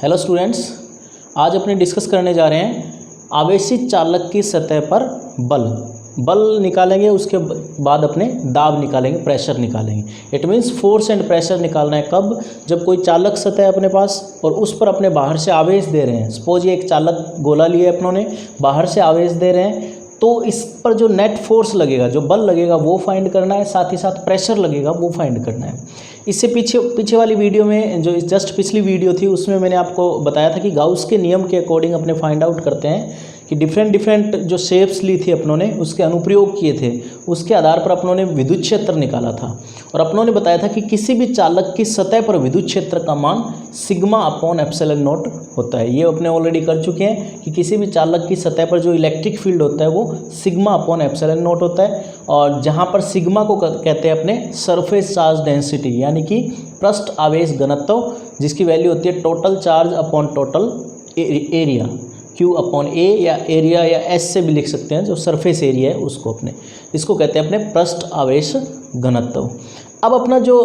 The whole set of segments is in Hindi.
हेलो स्टूडेंट्स, आज अपने डिस्कस करने जा रहे हैं आवेशित चालक की सतह पर बल निकालेंगे। उसके बाद अपने दाब निकालेंगे, प्रेशर निकालेंगे। It means force and pressure निकालना है कब, जब कोई चालक सतह है अपने पास और उस पर अपने बाहर से आवेश दे रहे हैं। सपोज ये एक चालक गोला लिया है अपनों ने, बाहर से आवेश दे रहे हैं, तो इस पर जो नेट फोर्स लगेगा, जो बल लगेगा वो फाइंड करना है, साथ ही साथ प्रेशर लगेगा वो फाइंड करना है। इससे पीछे वाली वीडियो में, जो जस्ट पिछली वीडियो थी, उसमें मैंने आपको बताया था कि गाउस के नियम के अकॉर्डिंग अपने फाइंड आउट करते हैं कि डिफरेंट जो शेप्स ली थी अपनों ने, उसके अनुप्रयोग किए थे, उसके आधार पर अपनों ने विद्युत क्षेत्र निकाला था। और अपनों ने बताया था कि किसी भी चालक की सतह पर विद्युत क्षेत्र का मान सिग्मा अपॉन एप्सिलॉन नॉट होता है। ये अपने ऑलरेडी कर चुके हैं कि किसी भी चालक की सतह पर जो इलेक्ट्रिक फील्ड होता है वो सिग्मा अपॉन एप्सिलॉन नॉट होता है। और जहाँ पर सिग्मा को कहते हैं अपने सरफेस चार्ज डेंसिटी, यानी कि पृष्ठ आवेश घनत्व, जिसकी वैल्यू होती है total charge upon total area, Q upon A, या एरिया या S से भी लिख सकते हैं, जो सरफेस एरिया है उसको इसको कहते हैं अपने पृष्ठ आवेश घनत्व। अब अपना जो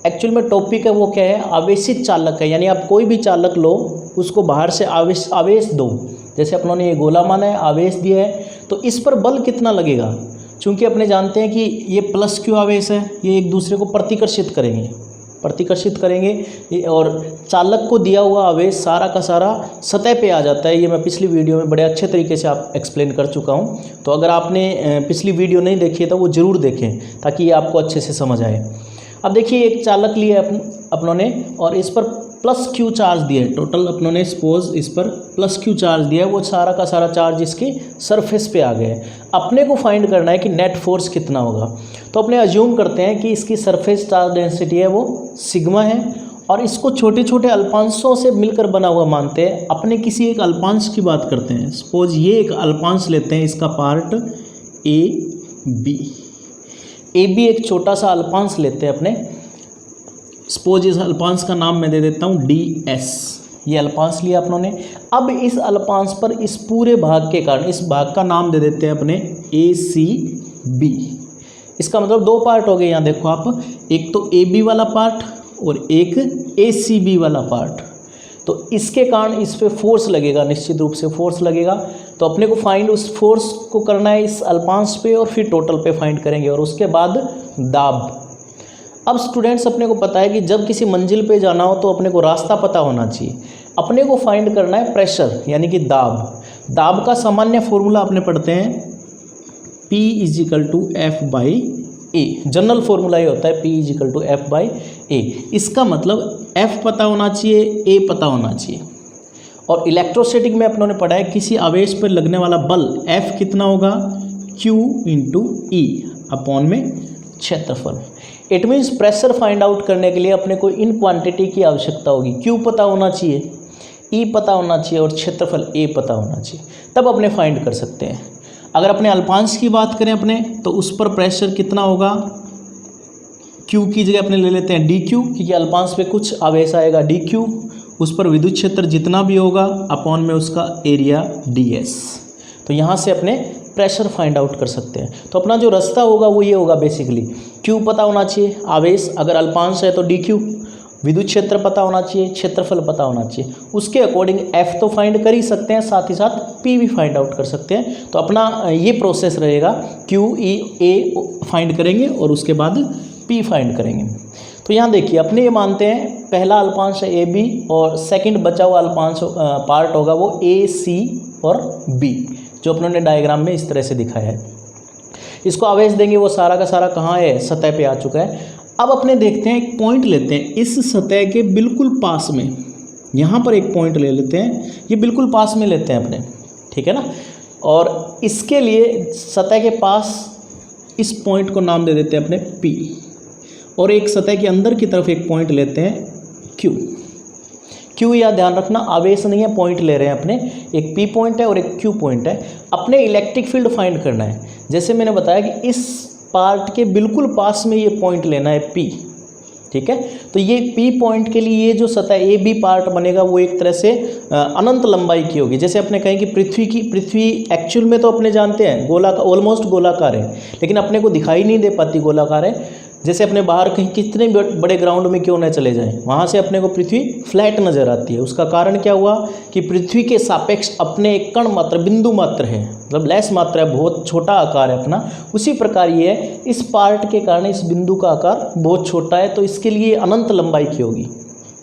एक्चुअल में टॉपिक है वो क्या है, आवेशित चालक है। यानी आप कोई भी चालक लो, उसको बाहर से आवेश दो। जैसे अपनों ने ये गोला माना है, आवेश दिया है, तो इस पर बल कितना लगेगा। चूँकि अपने जानते हैं कि ये प्लस Q आवेश है, ये एक दूसरे को प्रतिकर्षित करेंगे और चालक को दिया हुआ आवेश सारा का सारा सतह पे आ जाता है। ये मैं पिछली वीडियो में बड़े अच्छे तरीके से आप एक्सप्लेन कर चुका हूँ। तो अगर आपने पिछली वीडियो नहीं देखी है तो वो ज़रूर देखें, ताकि ये आपको अच्छे से समझ आए। अब देखिए, एक चालक लिया अपनों ने और इस पर प्लस Q चार्ज दिया है। टोटल अपनों ने सपोज इस पर प्लस Q चार्ज दिया है, वो सारा का सारा चार्ज इसके सरफेस पे आ गया है। अपने को फाइंड करना है कि नेट फोर्स कितना होगा। तो अपने अज्यूम करते हैं कि इसकी सरफेस चार्ज डेंसिटी है वो सिग्मा है, और इसको छोटे छोटे अल्पांशों से मिलकर बना हुआ मानते हैं। अपने किसी एक अल्पांश की बात करते हैं। सपोज ये एक अल्पांश लेते हैं, इसका पार्ट ए बी एक छोटा सा अल्पांश लेते हैं अपने। सपोज इस अल्पांश का नाम मैं दे देता हूँ DS। ये अल्पांश लिया अपनों ने। अब इस अल्पांश पर इस पूरे भाग के कारण इस भाग का नाम दे देते हैं अपने ACB। इसका मतलब दो पार्ट हो गए। यहाँ देखो आप, एक तो AB वाला पार्ट और एक ACB वाला पार्ट। तो इसके कारण इस पे फोर्स लगेगा, निश्चित रूप से फोर्स लगेगा। तो अपने को फाइंड उस फोर्स को करना है इस अल्पांश पे, और फिर टोटल पे फाइंड करेंगे, और उसके बाद दाब। अब स्टूडेंट्स, अपने को पता है कि जब किसी मंजिल पे जाना हो तो अपने को रास्ता पता होना चाहिए। अपने को फाइंड करना है प्रेशर, यानी कि दाब का सामान्य फॉर्मूला अपने पढ़ते हैं P = F/A। जनरल फॉर्मूला ये होता है P = F/A। इसका मतलब F पता होना चाहिए, A पता होना चाहिए। और इलेक्ट्रोस्टैटिक में अपनों ने पढ़ा है किसी आवेश पर लगने वाला बल F कितना होगा, Q × E अपॉन में क्षेत्रफल। It means pressure find out करने के लिए अपने को इन क्वांटिटी की आवश्यकता होगी। Q पता होना चाहिए, E पता होना चाहिए और क्षेत्रफल A पता होना चाहिए, तब अपने फाइंड कर सकते हैं। अगर अपने अल्पांश की बात करें अपने, तो उस पर प्रेशर कितना होगा, Q की जगह अपने ले लेते हैं DQ, क्योंकि अल्पांश पे कुछ आवेश आएगा DQ, उस पर विद्युत क्षेत्र जितना भी होगा अपॉन में उसका एरिया DS। तो यहाँ से अपने प्रेशर फाइंड आउट कर सकते हैं। तो अपना जो रास्ता होगा वो ये होगा, बेसिकली Q पता होना चाहिए, आवेश अगर अल्पांश है तो DQ, विद्युत क्षेत्र पता होना चाहिए, क्षेत्रफल पता होना चाहिए। उसके अकॉर्डिंग F तो फाइंड कर ही सकते हैं, साथ ही साथ P भी फाइंड आउट कर सकते हैं। तो अपना ये प्रोसेस रहेगा, Q E A फाइंड करेंगे और उसके बाद P फाइंड करेंगे। तो यहाँ देखिए, अपने ये मानते हैं पहला अल्पांश है AB और सेकंड बचा हुआ अल्पांश पार्ट होगा वो AC और B, जो अपनों ने डायग्राम में इस तरह से दिखाया है। इसको आवेश देंगे, वो सारा का सारा कहाँ है, सतह पे आ चुका है। अब अपने देखते हैं, एक पॉइंट लेते हैं इस सतह के बिल्कुल पास में। यहाँ पर एक पॉइंट ले लेते हैं, ये बिल्कुल पास में लेते हैं अपने, ठीक है ना। और इसके लिए सतह के पास इस पॉइंट को नाम दे देते हैं अपने P, और एक सतह के अंदर की तरफ एक पॉइंट लेते हैं Q। या ध्यान रखना, आवेश नहीं है, पॉइंट ले रहे हैं अपने, एक P पॉइंट है और एक Q पॉइंट है। अपने इलेक्ट्रिक फील्ड फाइंड करना है। जैसे मैंने बताया कि इस पार्ट के बिल्कुल पास में ये पॉइंट लेना है P, ठीक है। तो ये P पॉइंट के लिए ये जो सतह AB पार्ट बनेगा वो एक तरह से अनंत लंबाई की होगी। जैसे अपने कहें कि पृथ्वी एक्चुअल में तो अपने जानते हैं ऑलमोस्ट गोलाकार है, लेकिन अपने को दिखाई नहीं दे पाती गोलाकार है। जैसे अपने बाहर कहीं कितने बड़े ग्राउंड में क्यों न चले जाएं, वहाँ से अपने को पृथ्वी फ्लैट नज़र आती है। उसका कारण क्या हुआ कि पृथ्वी के सापेक्ष अपने एक कण मात्र, बिंदु मात्र है, मतलब लेस मात्रा है, बहुत छोटा आकार है अपना। उसी प्रकार ये है, इस पार्ट के कारण इस बिंदु का आकार बहुत छोटा है, तो इसके लिए अनंत लंबाई की होगी।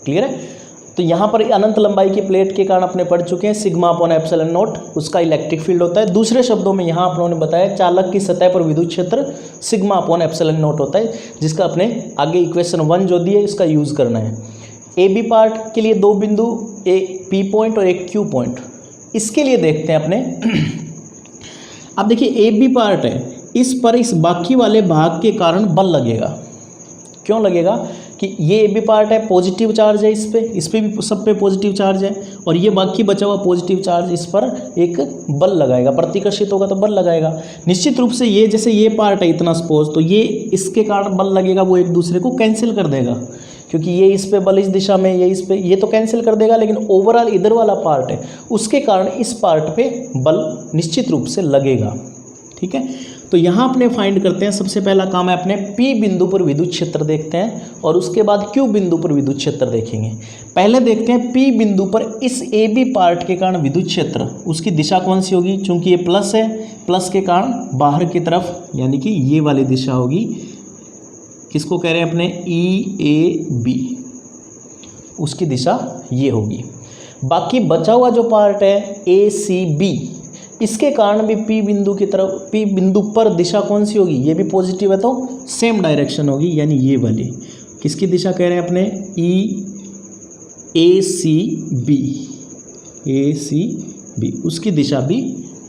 क्लियर है। तो यहाँ पर अनंत लंबाई की प्लेट के कारण अपने पढ़ चुके हैं सिग्मा अपॉन एप्सिलॉन नॉट, उसका इलेक्ट्रिक फील्ड होता है। दूसरे शब्दों में यहाँ अपनों ने बताया चालक की सतह पर विद्युत क्षेत्र सिग्मा अपॉन एप्सिलॉन नॉट होता है, जिसका अपने आगे इक्वेशन 1 जो दी है इसका यूज़ करना है। ए बी पार्ट के लिए दो बिंदु, एक पी पॉइंट और एक क्यू पॉइंट, इसके लिए देखते हैं अपने। अब देखिए ए बी पार्ट है, इस पर इस बाकी वाले भाग के कारण बल लगेगा। क्यों लगेगा कि ये ए बी पार्ट है, पॉजिटिव चार्ज है, इस पे भी सब पे पॉजिटिव चार्ज है, और ये बाकी बचा हुआ पॉजिटिव चार्ज इस पर एक बल लगाएगा, प्रतिकर्षित होगा तो बल लगाएगा। निश्चित रूप से ये जैसे ये पार्ट है इतना सपोज, तो ये इसके कारण बल लगेगा, वो एक दूसरे को कैंसिल कर देगा, क्योंकि ये इस पे बल इस दिशा में, ये इस पे, ये तो कैंसिल कर देगा, लेकिन ओवरऑल इधर वाला पार्ट है उसके कारण इस पार्ट पे बल निश्चित रूप से लगेगा। ठीक है, तो यहाँ अपने फाइंड करते हैं। सबसे पहला काम है अपने P बिंदु पर विद्युत क्षेत्र देखते हैं, और उसके बाद Q बिंदु पर विद्युत क्षेत्र देखेंगे। पहले देखते हैं P बिंदु पर इस AB पार्ट के कारण विद्युत क्षेत्र, उसकी दिशा कौन सी होगी, चूंकि ये प्लस है, प्लस के कारण बाहर की तरफ, यानी कि ये वाली दिशा होगी। किसको कह रहे हैं अपने, EAB, उसकी दिशा ये होगी। बाकी बचा हुआ जो पार्ट है ACB, इसके कारण भी P बिंदु की तरफ, P बिंदु पर दिशा कौन सी होगी, ये भी पॉजिटिव है तो सेम डायरेक्शन होगी, यानी ये वाली। किसकी दिशा कह रहे हैं अपने, ACB, उसकी दिशा भी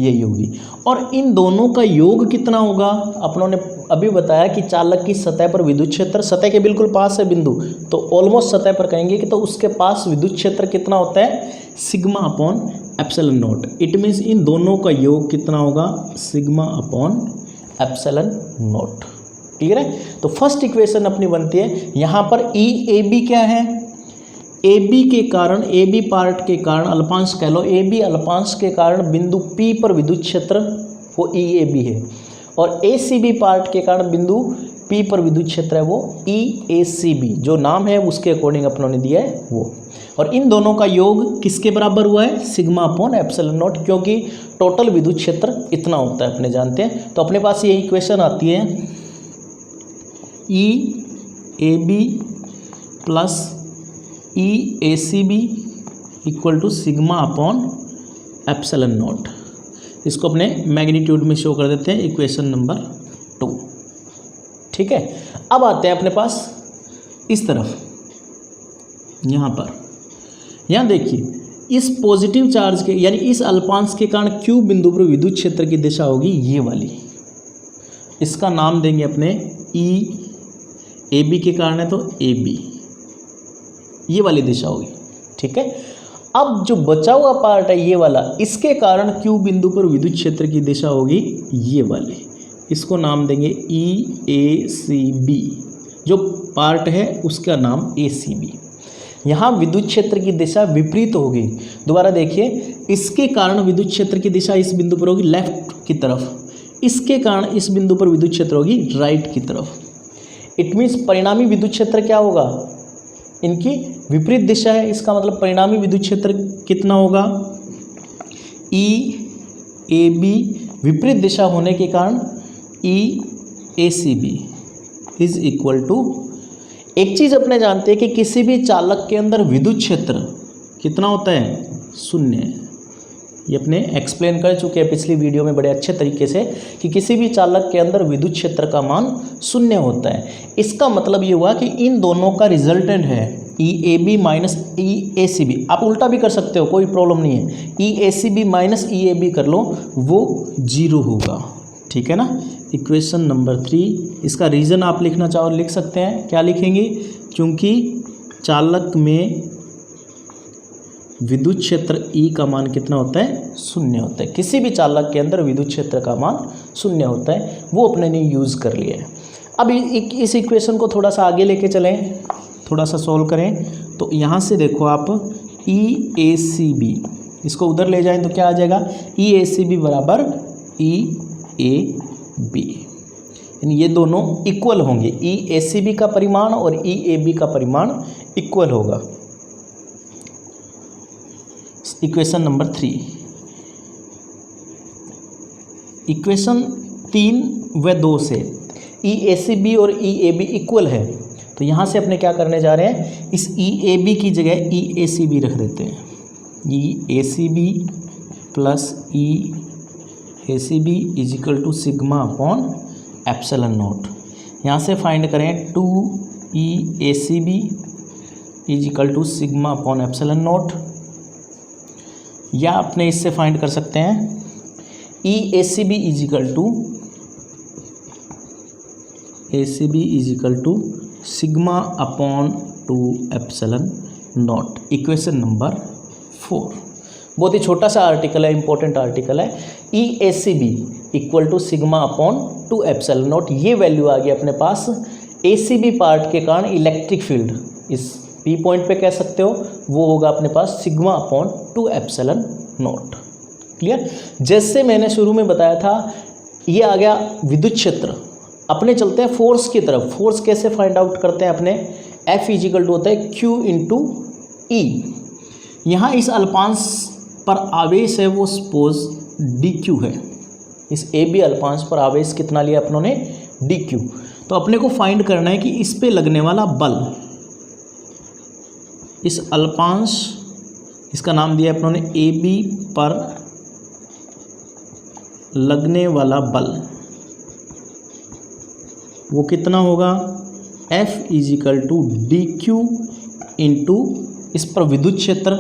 यही होगी। और इन दोनों का योग कितना होगा, अपनों ने अभी बताया कि चालक की सतह पर विद्युत क्षेत्र, सतह के बिल्कुल पास है बिंदु, तो ऑलमोस्ट सतह पर कहेंगे कि तो उसके पास विद्युत क्षेत्र कितना होता है, sigma upon epsilon not. It means in दोनों का योग कितना होगा, sigma upon epsilon naught. Clear है। तो फर्स्ट इक्वेशन अपनी बनती है यहाँ पर EAB क्या है, AB के कारण, AB पार्ट के कारण अल्पांश कह लो, AB अल्पांश के कारण बिंदु P पर विद्युत क्षेत्र वो EAB है, और ACB पार्ट के कारण बिंदु P पर विद्युत क्षेत्र है वो EACB, जो नाम है उसके अकॉर्डिंग अपनों ने दिया है वो। और इन दोनों का योग किसके बराबर हुआ है, सिग्मा अपॉन एप्सिलॉन नॉट, क्योंकि टोटल विद्युत क्षेत्र इतना होता है अपने जानते हैं। तो अपने पास ये इक्वेशन आती है EAB plus EACB equal to sigma upon epsilon not. इसको अपने मैग्नीट्यूड में शो कर देते हैं, इक्वेशन नंबर 2। ठीक है, अब आते हैं अपने पास इस तरफ, यहाँ पर, यहाँ देखिए इस पॉजिटिव चार्ज के यानी इस अल्पांश के कारण Q बिंदु पर विद्युत क्षेत्र की दिशा होगी ये वाली, इसका नाम देंगे अपने EAB के कारण है तो AB, ये वाली दिशा होगी। ठीक है, अब जो बचा हुआ पार्ट है ये वाला, इसके कारण Q बिंदु पर विद्युत क्षेत्र की दिशा होगी ये वाली, इसको नाम देंगे EACB, जो पार्ट है उसका नाम ACB। यहाँ विद्युत क्षेत्र की दिशा विपरीत होगी। दोबारा देखिए, इसके कारण विद्युत क्षेत्र की दिशा इस बिंदु पर होगी लेफ्ट की तरफ, इसके कारण इस बिंदु पर विद्युत क्षेत्र होगी राइट की तरफ। इट मीन्स परिणामी विद्युत क्षेत्र क्या होगा, इनकी विपरीत दिशा है, इसका मतलब परिणामी विद्युत क्षेत्र कितना होगा, EAB विपरीत दिशा होने के कारण EACB इज इक्वल टू, एक चीज़ अपने जानते हैं कि किसी भी चालक के अंदर विद्युत क्षेत्र कितना होता है, शून्य है। ये अपने एक्सप्लेन कर चुके हैं पिछली वीडियो में बड़े अच्छे तरीके से कि किसी भी चालक के अंदर विद्युत क्षेत्र का मान शून्य होता है। इसका मतलब ये हुआ कि इन दोनों का रिजल्टेंट है EAB माइनस EACB। आप उल्टा भी कर सकते हो, कोई प्रॉब्लम नहीं है, EACB माइनस EAB कर लो, वो 0 होगा। ठीक है ना, इक्वेशन नंबर 3। इसका रीज़न आप लिखना चाहो लिख सकते हैं, क्या लिखेंगे, क्योंकि चालक में विद्युत क्षेत्र E का मान कितना होता है, शून्य होता है। किसी भी चालक के अंदर विद्युत क्षेत्र का मान शून्य होता है, वो अपने ने यूज़ कर लिया है। अब इस इक्वेशन को थोड़ा सा आगे लेके चलें, थोड़ा सा सॉल्व करें, तो यहाँ से देखो आप EACB, इसको उधर ले जाएं तो क्या आ जाएगा, EACB बराबर EAB। ये दोनों इक्वल होंगे, ई ए सी बी का परिमाण और ई ए बी का परिमाण इक्वल होगा। इक्वेशन नंबर 3, इक्वेशन 3 व 2 से ई ए सी बी और ई ए बी इक्वल है, तो यहाँ से अपने क्या करने जा रहे हैं, इस ई ए बी की जगह ई ए सी बी रख देते हैं। E A C B plus E A C B is equal to sigma upon epsilon not. यहाँ से फाइंड करें 2 E A C B is equal to sigma upon epsilon naught, या अपने इससे फाइंड कर सकते हैं E A C B is equal to sigma upon 2 epsilon naught. Equation number 4, बहुत ही छोटा सा आर्टिकल है, इंपॉर्टेंट आर्टिकल है। E A C B equal to sigma upon 2 epsilon naught, ये वैल्यू आ गई अपने पास ए सी बी पार्ट के कारण इलेक्ट्रिक फील्ड, इस पी पॉइंट पे कह सकते हो, वो होगा अपने पास sigma upon 2 epsilon naught. Clear. जैसे मैंने शुरू में बताया था, ये आ गया विद्युत क्षेत्र। अपने चलते हैं फोर्स की तरफ। फोर्स कैसे फाइंड आउट करते हैं अपने, F इजिकल टू होता है Q इंटू ई। यहाँ इस अल्पांश पर आवेश है वो सपोज dq है, इस ए बी अल्पांश पर आवेश कितना लिया अपनों ने, dq। तो अपने को फाइंड करना है कि इस पे लगने वाला बल, इस अल्पांश, इसका नाम दिया अपनों ने ए बी पर लगने वाला बल, वो कितना होगा, F is equal to d q into इस पर विद्युत क्षेत्र,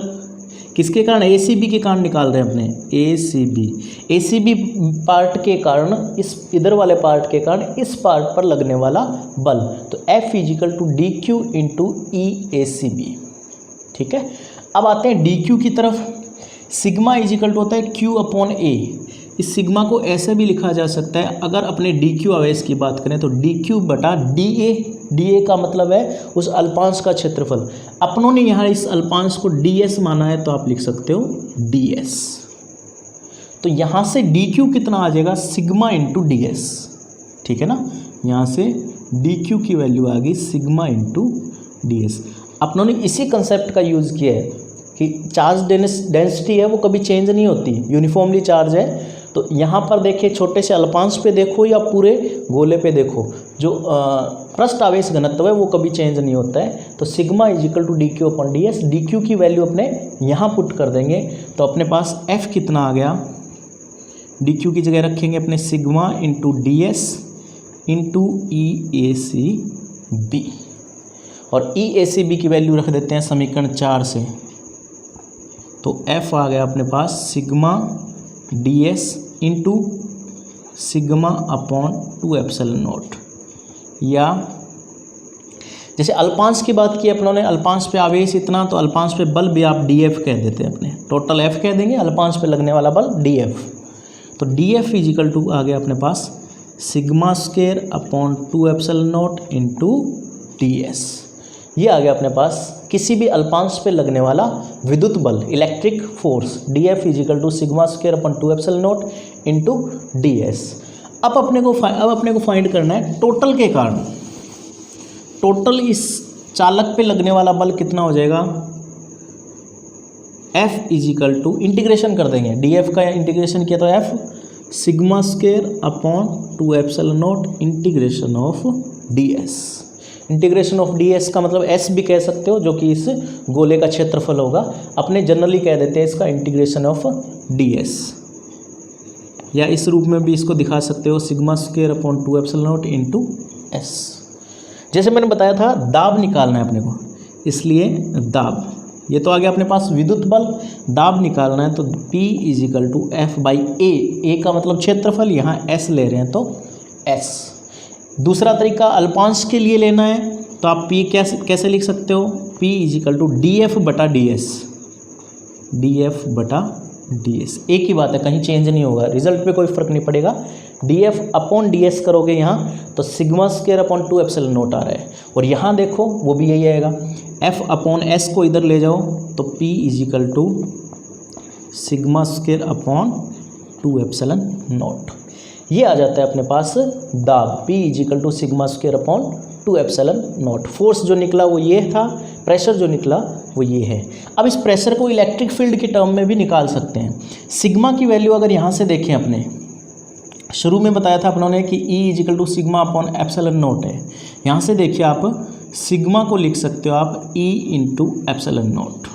किसके कारण, ए सी बी के कारण निकाल रहे हैं अपने, ए सी बी पार्ट के कारण, इस इधर वाले पार्ट के कारण इस पार्ट पर लगने वाला बल। तो F is equal to d q into E A C B. ठीक है। अब आते हैं डी क्यू की तरफ। सिग्मा इजिकल टू होता है Q अपॉन ए। इस सिग्मा को ऐसे भी लिखा जा सकता है, अगर अपने डी क्यू आवेश की बात करें तो डी क्यू बटा डी ए। डी ए का मतलब है उस अल्पांश का क्षेत्रफल। अपनों ने यहाँ इस अल्पांश को डी एस माना है, तो आप लिख सकते हो डी एस। तो यहाँ से डी क्यू कितना आ जाएगा, सिग्मा इंटू डी एस। ठीक है ना, यहाँ से डी क्यू की वैल्यू आ गई सिग्मा इंटू डी एस। अपनों ने इसी कंसेप्ट का यूज़ किया है कि चार्ज डेंसिटी है वो कभी चेंज नहीं होती, यूनिफॉर्मली चार्ज है। तो यहाँ पर देखिए, छोटे से अल्पांश पे देखो या पूरे गोले पे देखो, जो पृष्ठ आवेश घनत्व है वो कभी चेंज नहीं होता है। तो sigma is equal to d q upon D s. D q की वैल्यू अपने यहाँ पुट कर देंगे, तो अपने पास एफ कितना आ गया, डी क्यू की जगह रखेंगे अपने sigma into D S into E A C B, और ई ए सी बी की वैल्यू रख देते हैं समीकरण 4 से। तो एफ आ गया अपने पास sigma D S into sigma upon 2 epsilon naught. या जैसे अल्पांश की बात की अपनों ने, अल्पांश पे आवेश इतना, तो अल्पांश पे बल भी आप डी एफ कह देते हैं अपने, टोटल एफ कह देंगे, अल्पांश पे लगने वाला बल डी एफ। तो डी एफ इजिकल टू आ गया अपने पास sigma square upon 2 epsilon not into D S. ये आ गया अपने पास किसी भी अल्पांश पे लगने वाला विद्युत बल, electric force, d F is equal to sigma square upon 2 epsilon not into D s. अब अपने को फाइंड करना है टोटल के कारण, टोटल इस चालक पे लगने वाला बल कितना हो जाएगा, F इजिकल टू, इंटीग्रेशन कर देंगे, डी एफ का इंटीग्रेशन किया तो F sigma square upon 2 epsilon not integration of D S. Integration of D S का मतलब एस भी कह सकते हो, जो कि इस गोले का क्षेत्रफल होगा। अपने जनरली कह देते हैं इसका इंटीग्रेशन ऑफ डी एस, या इस रूप में भी इसको दिखा सकते हो, sigma square upon 2 epsilon not into S. जैसे मैंने बताया था, दाब निकालना है अपने को, इसलिए दाब, ये तो आ गया अपने पास विद्युत बल। दाब निकालना है तो P is equal to F by A का मतलब क्षेत्रफल, यहाँ एस ले रहे हैं तो एस। दूसरा तरीका अल्पांश के लिए लेना है, तो आप P कैसे लिख सकते हो, P is equal to d f बटा डी एस, डी एफ बटा डी एस। एक ही बात है, कहीं चेंज नहीं होगा, रिजल्ट पे कोई फर्क नहीं पड़ेगा। D F upon D S करोगे यहाँ, तो sigma square upon 2 epsilon naught आ रहा है, और यहाँ देखो वो भी यही आएगा। एफ अपॉन एस को इधर ले जाओ, तो P is equal to sigma square upon 2 epsilon naught. ये आ जाता है अपने पास दाब P is equal to sigma square upon 2 epsilon naught. Force जो निकला वो ये था, प्रेशर जो निकला वो ये है। अब इस प्रेशर को इलेक्ट्रिक फील्ड के टर्म में भी निकाल सकते हैं। सिग्मा की वैल्यू अगर यहाँ से देखें, अपने शुरू में बताया था अपनों ने कि E is equal to sigma upon epsilon naught है। यहाँ से देखिए आप सिग्मा को लिख सकते हो आप E इंटू एप्सिलॉन नॉट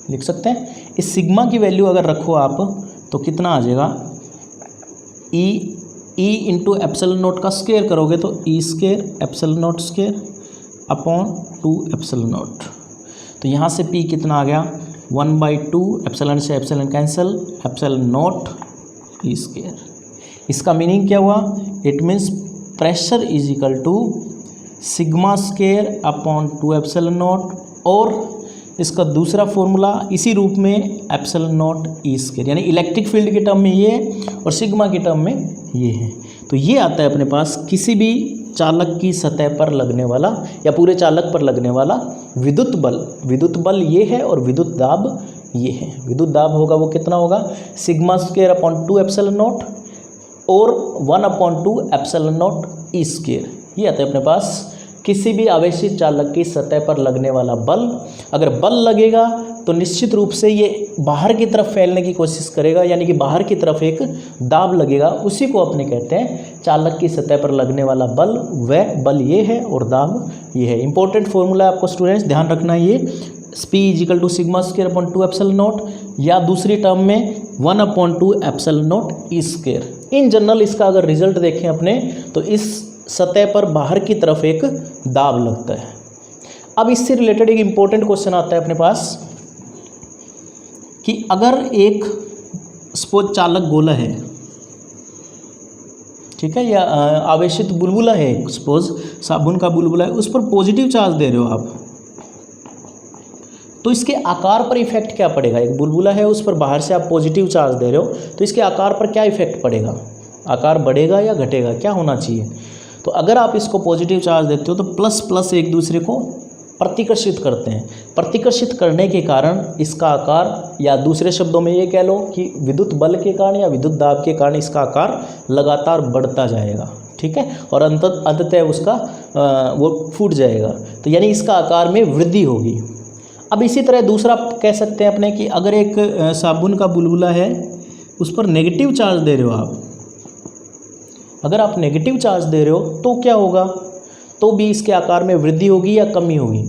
लिख सकते हैं। इस सिग्मा की वैल्यू अगर रखो आप तो कितना आ जाएगा, ई इंटू एप्सिलॉन नॉट का स्क्वायर करोगे तो E square epsilon naught square upon 2 epsilon naught. तो यहाँ से पी कितना आ गया 1/2, एप्सिलॉन से epsilon cancel, epsilon not E square. इसका मीनिंग क्या हुआ, it means pressure is equal to sigma square upon 2 epsilon naught, और इसका दूसरा फॉर्मूला इसी रूप में एप्सिलॉन नॉट ई स्क्वायर, यानी इलेक्ट्रिक फील्ड के टर्म में ये है और सिग्मा के टर्म में ये है। तो ये आता है अपने पास किसी भी चालक की सतह पर लगने वाला या पूरे चालक पर लगने वाला विद्युत बल। विद्युत बल ये है और विद्युत दाब ये है। विद्युत दाब होगा वो कितना होगा, sigma square upon 2 epsilon naught और 1/2 एप्सिलॉन नॉट ई स्क्वायर। ये आता है अपने पास किसी भी आवेशित चालक की सतह पर लगने वाला बल। अगर बल लगेगा तो निश्चित रूप से ये बाहर की तरफ फैलने की कोशिश करेगा, यानी कि बाहर की तरफ एक दाब लगेगा, उसी को अपने कहते हैं चालक की सतह पर लगने वाला बल। वह बल ये है और दाब ये है। इंपॉर्टेंट फॉर्मूला आपको स्टूडेंट्स ध्यान रखना है, ये P is equal to sigma square upon 2 epsilon naught, या दूसरी टर्म में 1/2 epsilon not E square. In general इसका अगर रिजल्ट देखें अपने तो इस सतह पर बाहर की तरफ एक दाब लगता है। अब इससे रिलेटेड एक इंपॉर्टेंट क्वेश्चन आता है अपने पास कि अगर एक सपोज चालक गोला है, ठीक है, या आवेशित बुलबुला है, सपोज साबुन का बुलबुला है, उस पर पॉजिटिव चार्ज दे रहे हो आप, तो इसके आकार पर इफेक्ट क्या पड़ेगा। एक बुलबुला है, उस पर बाहर से आप पॉजिटिव चार्ज दे रहे हो, तो इसके आकार पर क्या इफेक्ट पड़ेगा, आकार बढ़ेगा या घटेगा, क्या होना चाहिए। तो अगर आप इसको पॉजिटिव चार्ज देते हो तो प्लस प्लस एक दूसरे को प्रतिकर्षित करते हैं। प्रतिकर्षित करने के कारण इसका आकार, या दूसरे शब्दों में ये कह लो कि विद्युत बल के कारण या विद्युत दाब के कारण इसका आकार लगातार बढ़ता जाएगा, ठीक है, और अंततः उसका वो फूट जाएगा। तो यानी इसका आकार में वृद्धि होगी। अब इसी तरह दूसरा कह सकते हैं अपने कि अगर एक साबुन का बुलबुला है, उस पर नेगेटिव चार्ज दे रहे हो आप, अगर आप नेगेटिव चार्ज दे रहे हो तो क्या होगा, तो भी इसके आकार में वृद्धि होगी या कमी होगी।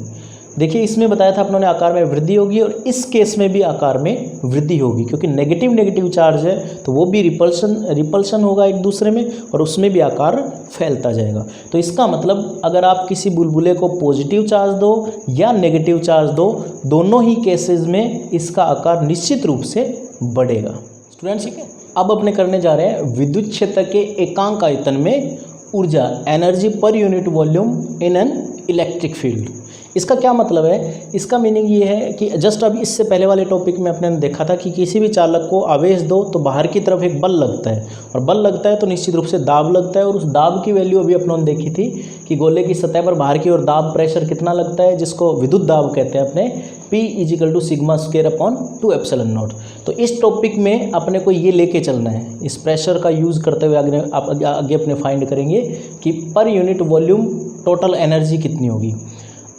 देखिए इसमें बताया था अपनों ने आकार में वृद्धि होगी, और इस केस में भी आकार में वृद्धि होगी, क्योंकि नेगेटिव चार्ज है तो वो भी रिपल्शन होगा एक दूसरे में, और उसमें भी आकार फैलता जाएगा। तो इसका मतलब अगर आप किसी बुलबुले को पॉजिटिव चार्ज दो या नेगेटिव चार्ज दो, दोनों ही केसेस में इसका आकार निश्चित रूप से बढ़ेगा। स्टूडेंट्स ठीक है, अब अपने करने जा रहे हैं विद्युत क्षेत्र के एकांक आयतन में ऊर्जा, energy per unit volume in an electric field. इसका क्या मतलब है, इसका मीनिंग ये है कि जस्ट अभी इससे पहले वाले टॉपिक में अपने देखा था कि किसी भी चालक को आवेश दो तो बाहर की तरफ एक बल लगता है, और बल लगता है तो निश्चित रूप से दाब लगता है, और उस दाब की वैल्यू अभी अपनों ने देखी थी कि गोले की सतह पर बाहर की ओर दाब प्रेशर कितना लगता है, जिसको विद्युत दाब कहते हैं अपने, P is equal to sigma square upon 2 epsilon naught. तो इस टॉपिक में अपने को ये लेके चलना है, इस प्रेशर का यूज़ करते हुए आगे अपने फाइंड करेंगे कि per unit volume total energy कितनी होगी।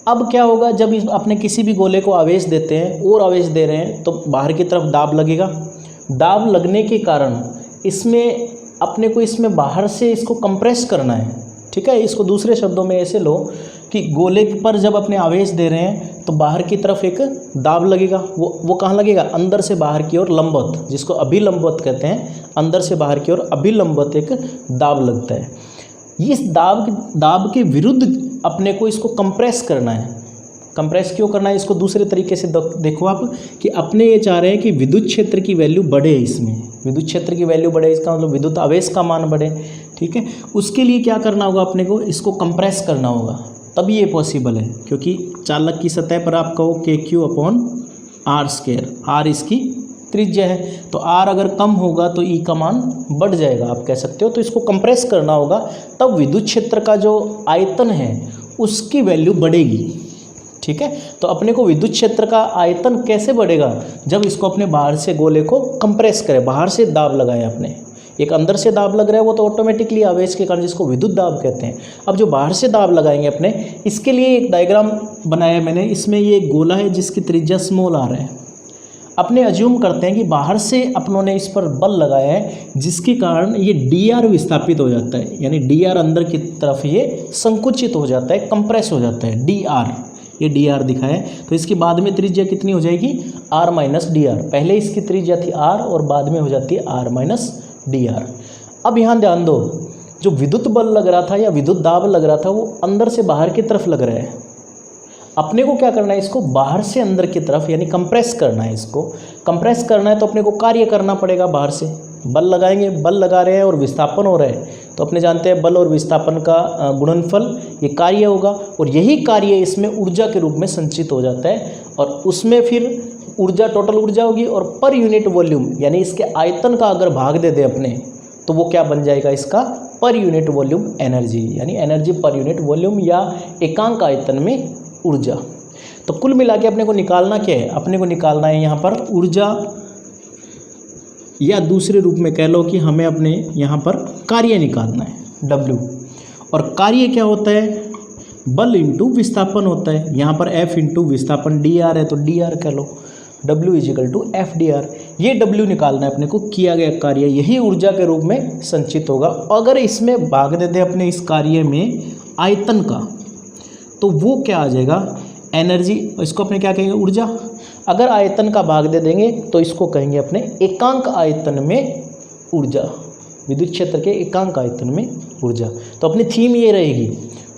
अब क्या होगा, जब अपने किसी भी गोले को आवेश देते हैं और आवेश दे रहे हैं तो बाहर की तरफ दाब लगेगा। दाब लगने के कारण इसमें अपने को इसमें बाहर से इसको कंप्रेस करना है, ठीक है। इसको दूसरे शब्दों में ऐसे लो कि गोले पर जब अपने आवेश दे रहे हैं तो बाहर की तरफ एक दाब लगेगा। वो कहाँ लगेगा, अंदर से बाहर की ओर लंबवत, जिसको अभिलंबवत कहते हैं, अंदर से बाहर की ओर अभिलंबवत एक दाब लगता है। इस दाब के विरुद्ध अपने को इसको कंप्रेस करना है। कंप्रेस क्यों करना है, इसको दूसरे तरीके से देखो आप कि अपने ये चाह रहे हैं कि विद्युत क्षेत्र की वैल्यू बढ़े, इसमें विद्युत क्षेत्र की वैल्यू बढ़े, इसका मतलब विद्युत आवेश का मान बढ़े, ठीक है। उसके लिए क्या करना होगा, अपने को इसको कंप्रेस करना होगा, तभी ये पॉसिबल है। क्योंकि चालक की सतह पर आप कहो KQ upon R square, R इसकी त्रिज्या है, तो R अगर कम होगा तो E का मान बढ़ जाएगा, आप कह सकते हो। तो इसको कंप्रेस करना होगा, तब विद्युत क्षेत्र का जो आयतन है उसकी वैल्यू बढ़ेगी, ठीक है। तो अपने को विद्युत क्षेत्र का आयतन कैसे बढ़ेगा, जब इसको अपने बाहर से गोले को कंप्रेस करें, बाहर से दाब लगाएं अपने, एक अंदर से दाब लग रहा है वो तो ऑटोमेटिकली आवेश के कारण, जिसको विद्युत दाब कहते हैं। अब जो बाहर से दाब लगाएंगे अपने, इसके लिए एक डायग्राम बनाया है मैंने। इसमें ये एक गोला है जिसकी त्रिज्या स्मॉल r है। अपने अज्यूम करते हैं कि बाहर से अपनों ने इस पर बल लगाया है, जिसके कारण ये dr विस्थापित हो जाता है, यानी dr अंदर की तरफ ये संकुचित हो जाता है, कंप्रेस हो जाता है dr, ये dr दिखा है। तो इसकी बाद में त्रिज्या कितनी हो जाएगी, r माइनस dr। पहले इसकी त्रिज्या थी r और बाद में हो जाती है r माइनस dr। अब यहाँ ध्यान दो, जो विद्युत बल लग रहा था या विद्युत दाब लग रहा था वो अंदर से बाहर की तरफ लग रहा है। अपने को क्या करना है, इसको बाहर से अंदर की तरफ यानी कंप्रेस करना है। इसको कंप्रेस करना है तो अपने को कार्य करना पड़ेगा, बाहर से बल लगाएंगे, बल लगा रहे हैं और विस्थापन हो रहा है। तो अपने जानते हैं बल और विस्थापन का गुणनफल ये कार्य होगा, और यही कार्य इसमें ऊर्जा के रूप में संचित हो जाता है, और उसमें फिर ऊर्जा टोटल ऊर्जा होगी, और पर यूनिट वॉल्यूम यानी इसके आयतन का अगर भाग दे दें अपने, तो वो क्या बन जाएगा, इसका पर यूनिट वॉल्यूम एनर्जी, यानी एनर्जी पर यूनिट वॉल्यूम या एकांक आयतन में ऊर्जा। तो कुल मिला के अपने को निकालना क्या है, अपने को निकालना है यहाँ पर ऊर्जा, या दूसरे रूप में कह लो कि हमें अपने यहाँ पर कार्य निकालना है W। और कार्य क्या होता है, बल इंटू विस्थापन होता है। यहाँ पर F इंटू विस्थापन dr है तो dr कह लो, W is equal to f dr। ये W निकालना है अपने को, किया गया कार्य यही ऊर्जा के रूप में संचित होगा। अगर इसमें भाग दे दे अपने इस कार्य में आयतन का, तो वो क्या आ जाएगा, एनर्जी। इसको अपने क्या कहेंगे, ऊर्जा। अगर आयतन का भाग दे देंगे तो इसको कहेंगे अपने एकांक आयतन में ऊर्जा, विद्युत क्षेत्र के एकांक आयतन में ऊर्जा। तो अपनी थीम ये रहेगी,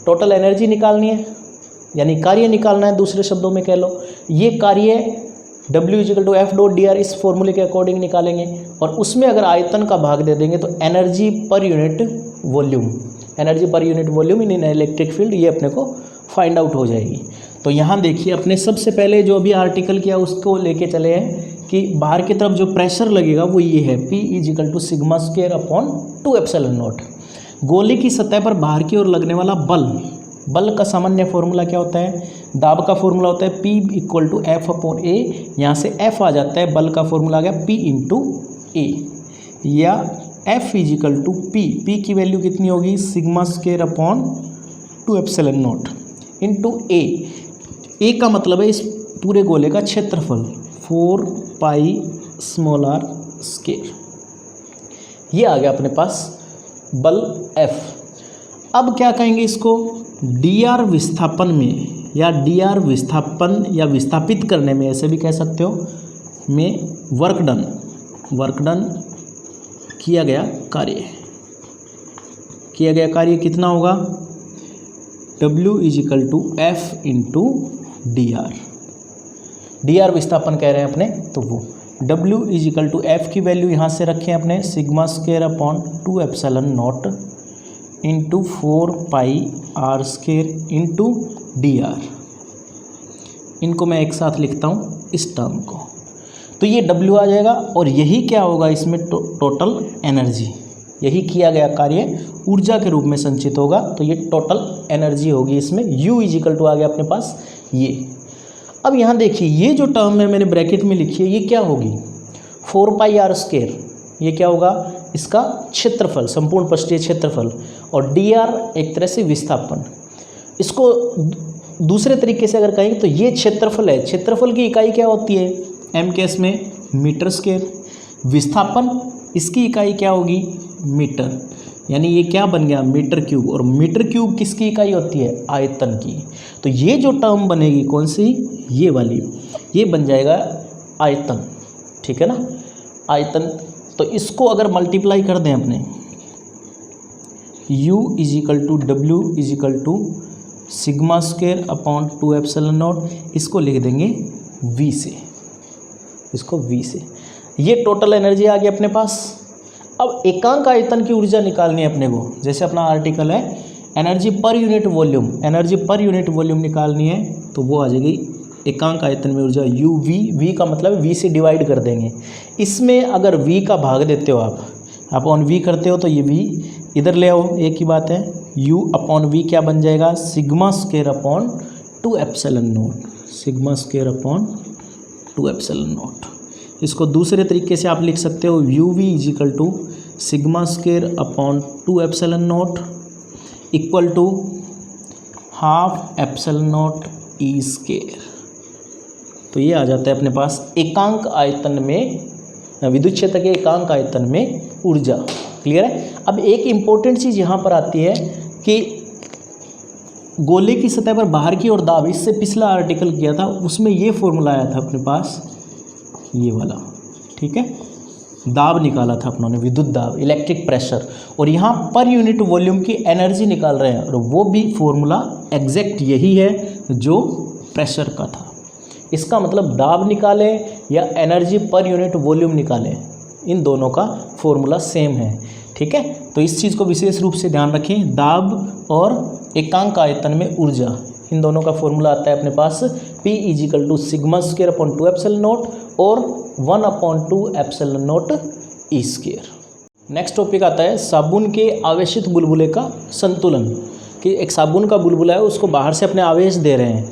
टोटल एनर्जी निकालनी है यानी कार्य निकालना है, दूसरे शब्दों में कह लो। ये कार्य W is equal to F dot dr इस फॉर्मूले के अकॉर्डिंग निकालेंगे, और उसमें अगर आयतन का भाग दे देंगे तो energy per unit volume, energy per unit volume इन इलेक्ट्रिक फील्ड, ये अपने को फाइंड आउट हो जाएगी। तो यहाँ देखिए अपने सबसे पहले जो अभी आर्टिकल किया उसको लेके चले हैं कि बाहर की तरफ जो प्रेशर लगेगा वो ये है, P is equal to sigma square upon 2 epsilon nought. गोले की सतह पर बाहर की ओर लगने वाला बल, बल का सामान्य फॉर्मूला क्या होता है, दाब का फॉर्मूला होता है P equal to F upon A. यहाँ से F आ जाता है, बल का फॉर्मूला आ गया P इंटू ए, या F इजिकल टू P की वैल्यू कितनी होगी, sigma square upon 2 epsilon not into A का मतलब है इस पूरे गोले का क्षेत्रफल 4 पाई स्मॉल r स्क्वायर। ये आ गया अपने पास बल F। अब क्या कहेंगे इसको, dr विस्थापन में या dr विस्थापन या विस्थापित करने में, ऐसे भी कह सकते हो, में वर्क डन किया गया कार्य कितना होगा, W is equal to F into dr विस्थापन कह रहे हैं अपने, तो वो W इजिकल टू एफ की वैल्यू यहाँ से रखें अपने, sigma square upon 2 epsilon not into 4 pi r square into dr। इनको मैं एक साथ लिखता हूँ इस टर्म को, तो ये W आ जाएगा, और यही क्या होगा इसमें, टोटल एनर्जी, यही किया गया कार्य ऊर्जा के रूप में संचित होगा, तो ये टोटल एनर्जी होगी इसमें। U इजिकल टू आ गया अपने पास ये। अब यहाँ देखिए ये जो टर्म है मैंने ब्रैकेट में लिखी है, ये क्या होगी, 4 पाई r स्क्वायर, ये क्या होगा, इसका क्षेत्रफल, संपूर्ण पृष्ठीय क्षेत्रफल, और dr एक तरह से विस्थापन। इसको दूसरे तरीके से अगर कहें तो ये क्षेत्रफल है, क्षेत्रफल की इकाई क्या होती है, m केस में मीटर स्क्वायर, विस्थापन इसकी इकाई क्या होगी, मीटर, यानी ये क्या बन गया, मीटर क्यूब, और मीटर क्यूब किसकी इकाई होती है, आयतन की। तो ये जो टर्म बनेगी कौन सी, ये वाली, ये बन जाएगा आयतन, ठीक है ना, आयतन। तो इसको अगर मल्टीप्लाई कर दें अपने, U is equal to W is equal to sigma square upon 2 epsilon not, इसको लिख देंगे V से, इसको V से। ये टोटल एनर्जी आ गई अपने पास। अब एकांक आयतन की ऊर्जा निकालनी है अपने को, जैसे अपना आर्टिकल है energy per unit volume, energy per unit volume निकालनी है, तो वो आ जाएगी एकांक आयतन में ऊर्जा V का मतलब V से डिवाइड कर देंगे। इसमें अगर V का भाग देते हो आप अपॉन V करते हो, तो ये V इधर ले आओ, एक ही बात है, U अपॉन V क्या बन जाएगा, sigma square upon 2 epsilon nought, sigma square upon 2 epsilon not. इसको दूसरे तरीके से आप लिख सकते हो, UV is equal to sigma square upon 2 epsilon nought equal to half epsilon not E square. तो ये आ जाता है अपने पास एकांक आयतन में, विद्युत क्षेत्र के एकांक आयतन में ऊर्जा। क्लियर है। अब एक इम्पोर्टेंट चीज़ यहाँ पर आती है कि गोले की सतह पर बाहर की ओर दाब, इससे पिछला आर्टिकल किया था उसमें ये फॉर्मूला आया था अपने पास, ये वाला, ठीक है। दाब निकाला था अपनों ने, विद्युत दाब, इलेक्ट्रिक प्रेशर, और यहाँ पर यूनिट वॉल्यूम की एनर्जी निकाल रहे हैं, और वो भी फॉर्मूला एग्जैक्ट यही है जो प्रेशर का था। इसका मतलब दाब निकाले या एनर्जी पर यूनिट वॉल्यूम निकाले, इन दोनों का फॉर्मूला सेम है, ठीक है। तो इस चीज़ को विशेष रूप से ध्यान रखें, दाब और एकांक आयतन में ऊर्जा, इन दोनों का फॉर्मूला आता है अपने पास P = sigma square upon 2 epsilon naught और 1/2 epsilon not E square. Next topic आता है साबुन के आवेशित बुलबुले का संतुलन, कि एक साबुन का बुलबुला है, उसको बाहर से अपने आवेश दे रहे हैं,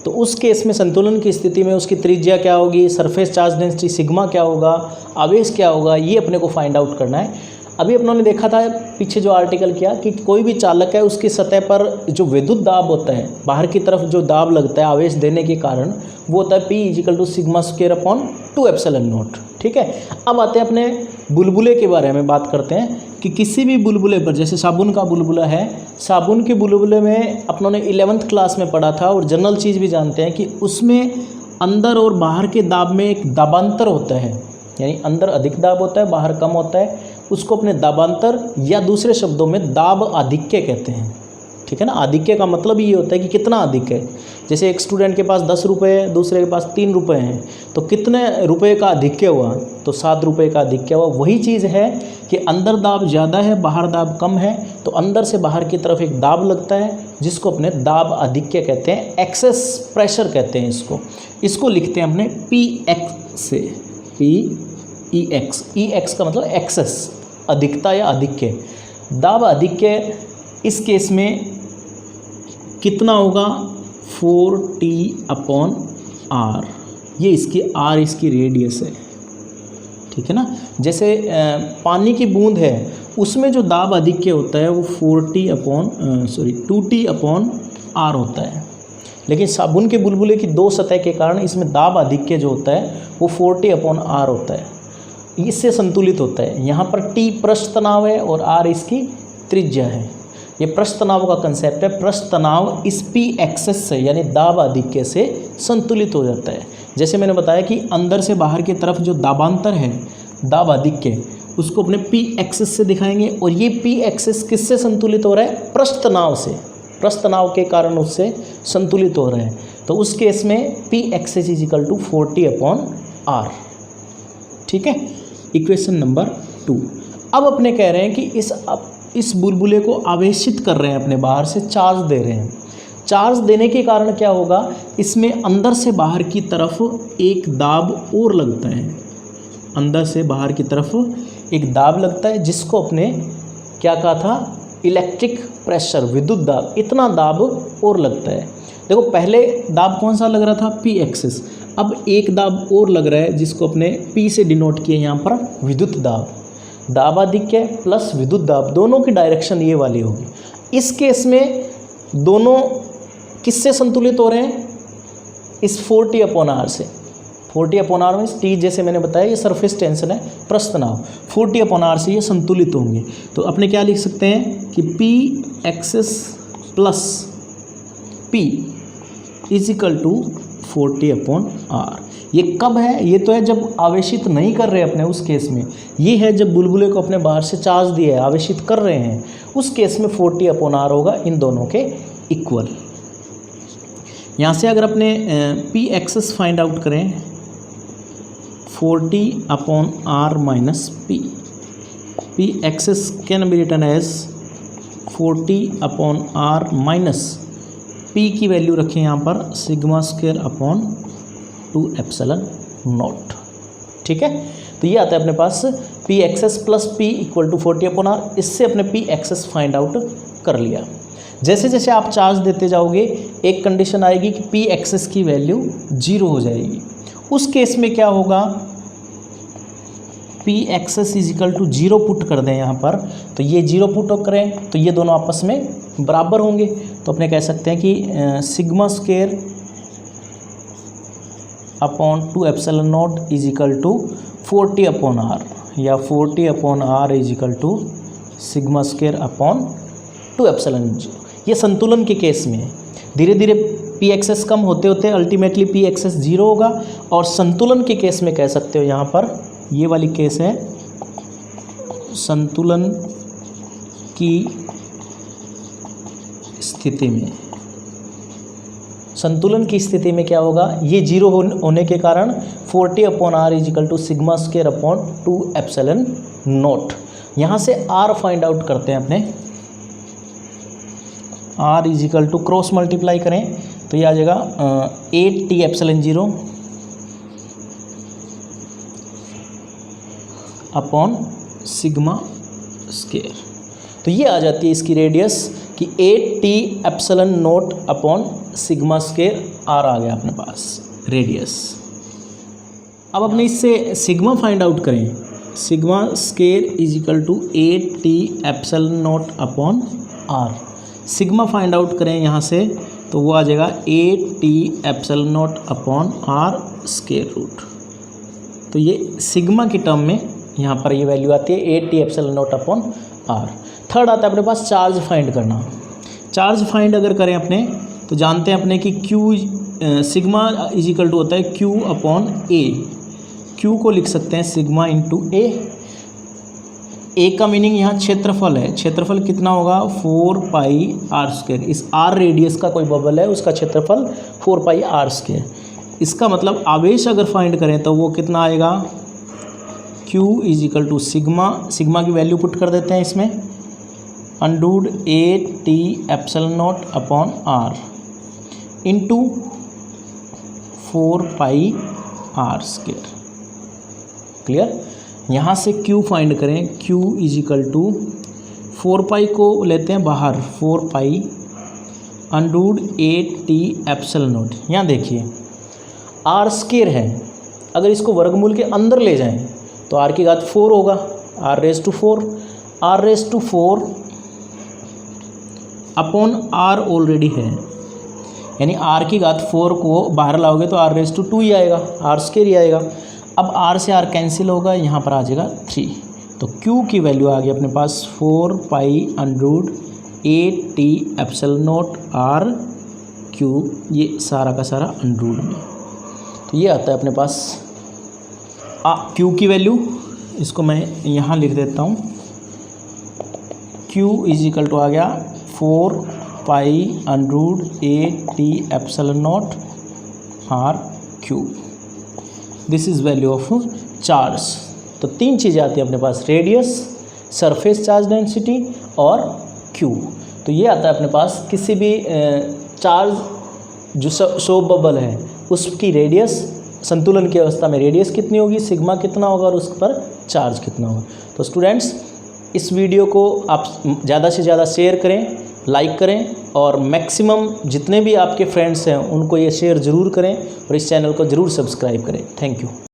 तो उस केस में संतुलन की स्थिति में उसकी त्रिज्या क्या होगी, सरफेस चार्ज डेंसिटी सिग्मा क्या होगा, आवेश क्या होगा, ये अपने को फाइंड आउट करना है। अभी अपनों ने देखा था पीछे जो आर्टिकल किया कि कोई भी चालक है उसकी सतह पर जो विद्युत दाब होता है, बाहर की तरफ जो दाब लगता है आवेश देने के कारण, वो होता है P = sigma square upon 2 epsilon nought, ठीक है। अब आते हैं अपने बुलबुले के बारे में बात करते हैं कि किसी भी बुलबुले पर, जैसे साबुन का बुलबुला है, साबुन के बुलबुले में अपनों ने 11th क्लास में पढ़ा था और जनरल चीज़ भी जानते हैं कि उसमें अंदर और बाहर के दाब में एक दाबांतर होता है, यानी अंदर अधिक दाब होता है, बाहर कम होता है, उसको अपने दाबांतर या दूसरे शब्दों में दाब आधिक्य कहते हैं, ठीक है ना। आधिक्य का मतलब ये होता है कि कितना अधिक है। जैसे एक स्टूडेंट के पास 10 रुपये है, दूसरे के पास 3 रुपये हैं, तो कितने रुपए का अधिक्य हुआ, तो 7 रुपये का अधिक्य हुआ। वही चीज़ है कि अंदर दाब ज़्यादा है, बाहर दाब कम है, तो अंदर से बाहर की तरफ एक दाब लगता है जिसको अपने दाब आधिक्य कहते हैं, एक्सेस प्रेशर कहते हैं इसको लिखते हैं अपने PX से, PEX, EX का मतलब एक्सेस, अधिकता या आधिक्य। दाब आधिक्य इस केस में कितना होगा, 4T/R, ये इसकी R इसकी रेडियस है, ठीक है ना। जैसे पानी की बूंद है, उसमें जो दाब आधिक्य होता है वो 2T/R होता है, लेकिन साबुन के बुलबुले की दो सतह के कारण इसमें दाब आधिक्य जो होता है वो 4T/R होता है, इससे संतुलित होता है। यहाँ पर T पृष्ठ तनाव है और R इसकी त्रिज्या है। ये पृष्ठ तनाव का कंसेप्ट है। पृष्ठ तनाव इस P एक्सेस से यानी दाब आधिक्य से संतुलित हो जाता है। जैसे मैंने बताया कि अंदर से बाहर की तरफ जो दाबांतर है, दाब आधिक्य, उसको अपने P एक्सेस से दिखाएंगे, और ये P एक्सेस किससे संतुलित हो रहा है, पृष्ठ तनाव से, पृष्ठ तनाव के कारण उससे संतुलित हो रहे हैं। तो उस केस में P एक्सेस = 4T/R, ठीक है। Equation number 2। अब अपने कह रहे हैं कि इस बुलबुले को आवेशित कर रहे हैं, अपने बाहर से चार्ज दे रहे हैं। चार्ज देने के कारण क्या होगा, इसमें अंदर से बाहर की तरफ एक दाब और लगता है, अंदर से बाहर की तरफ एक दाब लगता है, जिसको अपने क्या कहा था, इलेक्ट्रिक प्रेशर, विद्युत दाब, इतना दाब और लगता है। देखो पहले दाब कौन सा लग रहा था, P एक्सेस, अब एक दाब और लग रहा है जिसको अपने P से डिनोट किए यहाँ पर, विद्युत दाब। दाबाधिक्य प्लस विद्युत दाब, दोनों की डायरेक्शन ये वाली होगी। इस केस में दोनों किससे संतुलित हो रहे हैं, इस 4T/R से। 4T/R में T जैसे मैंने बताया ये सरफेस टेंशन है, पृष्ठ तनाव, 4T/R से ये संतुलित होंगे। तो अपने क्या लिख सकते हैं कि P excess plus P = 4T/R। ये कब है, ये तो है जब आवेशित नहीं कर रहे अपने, उस केस में। ये है जब बुलबुले को अपने बाहर से चार्ज दिया है, आवेशित कर रहे हैं, उस केस में 4T/R होगा, इन दोनों के इक्वल। यहाँ से अगर अपने P एक्सेस फाइंड आउट करें, 4T/R minus P excess can be written as 4T/R minus P की वैल्यू रखें यहाँ पर sigma square upon 2 epsilon nought, ठीक है। तो ये आता है अपने पास P excess plus P = 4T/R। इससे अपने P एक्सेस फाइंड आउट कर लिया। जैसे जैसे आप चार्ज देते जाओगे एक कंडीशन आएगी कि P एक्सेस की वैल्यू 0 हो जाएगी। उस केस में क्या होगा, P excess is equal to 0 put कर दें यहाँ पर, तो ये 0 पुट करें तो ये दोनों आपस में बराबर होंगे। तो अपने कह सकते हैं कि sigma square upon 2 epsilon nought is equal to 40 upon R, या 40 upon R is equal to sigma square upon 2 epsilon 0। ये संतुलन के केस में है। धीरे धीरे पी एक्सेस कम होते होते अल्टीमेटली पी एक्सेस 0 होगा। और संतुलन के केस में कह सकते हो यहाँ पर ये वाली केस है, संतुलन की स्थिति में, संतुलन की स्थिति में क्या होगा, ये 0 होने के कारण 40 upon R is equal to sigma square upon 2 epsilon not. यहाँ से आर फाइंड आउट करते हैं अपने, R is equal to cross multiply करें तो ये आ जाएगा 8t epsilon 0 upon sigma square. तो ये आ जाती है इसकी रेडियस कि 8t epsilon not upon sigma square, R आ गया अपने पास रेडियस। अब अपने इससे सिग्मा फाइंड आउट करें, sigma square is equal to 8t epsilon not upon R. Sigma find out करें यहाँ से तो वो आ जाएगा 8t epsilon not upon R square root. तो ये सिग्मा की टर्म में यहाँ पर ये वैल्यू आती है 8t epsilon not upon R. Third आता है अपने पास चार्ज फाइंड करना। चार्ज फाइंड अगर करें अपने तो जानते हैं अपने कि Q sigma is equal to होता है Q अपॉन ए। Q को लिख सकते हैं सिग्मा इंटू ए का मीनिंग यहाँ क्षेत्रफल है। क्षेत्रफल कितना होगा 4 पाई आर स्क्वायर। इस आर रेडियस का कोई बबल है उसका क्षेत्रफल 4 पाई आर स्क्वायर। इसका मतलब आवेश अगर फाइंड करें तो वो कितना आएगा, Q is equal to sigma, sigma की वैल्यू पुट कर देते हैं इसमें, अंडूड 8t epsilon not upon R into 4 pi R square. Clear. यहाँ से Q फाइंड करें, Q is equal to 4 pi को लेते हैं बाहर, 4 पाई अंडूड 8t एप्सिलॉन नॉट। यहाँ देखिए आर स्क्वायर है, अगर इसको वर्गमूल के अंदर ले जाएं तो आर की घात 4 होगा, R raise to 4, R raise to 4 upon R already है, यानी आर की घात 4 को बाहर लाओगे तो आर रेज टू 2 ही आएगा, आर स्क्वायर ही आएगा। अब आर से आर कैंसिल होगा, यहाँ पर आ जाएगा 3। तो Q की वैल्यू आ गई अपने पास 4 pi under root 8t epsilon naught R cube, ये सारा का सारा अंडरूट में। तो ये आता है अपने पास Q की वैल्यू, इसको मैं यहाँ लिख देता हूँ। Q इज इक्वल टू आ गया 4 pi under root 8t epsilon naught R cube. This is value of charge. तो 3 चीज़ें आती हैं अपने पास, रेडियस, सरफेस चार्ज डेंसिटी और Q। तो ये आता है अपने पास किसी भी चार्ज जो शो बबल है उसकी रेडियस, संतुलन की अवस्था में रेडियस कितनी होगी, सिग्मा कितना होगा और उस पर चार्ज कितना होगा। तो स्टूडेंट्स इस वीडियो को आप ज़्यादा से ज़्यादा शेयर करें, लाइक करें और मैक्सिमम जितने भी आपके फ्रेंड्स हैं उनको ये शेयर ज़रूर करें और इस चैनल को ज़रूर सब्सक्राइब करें। Thank you.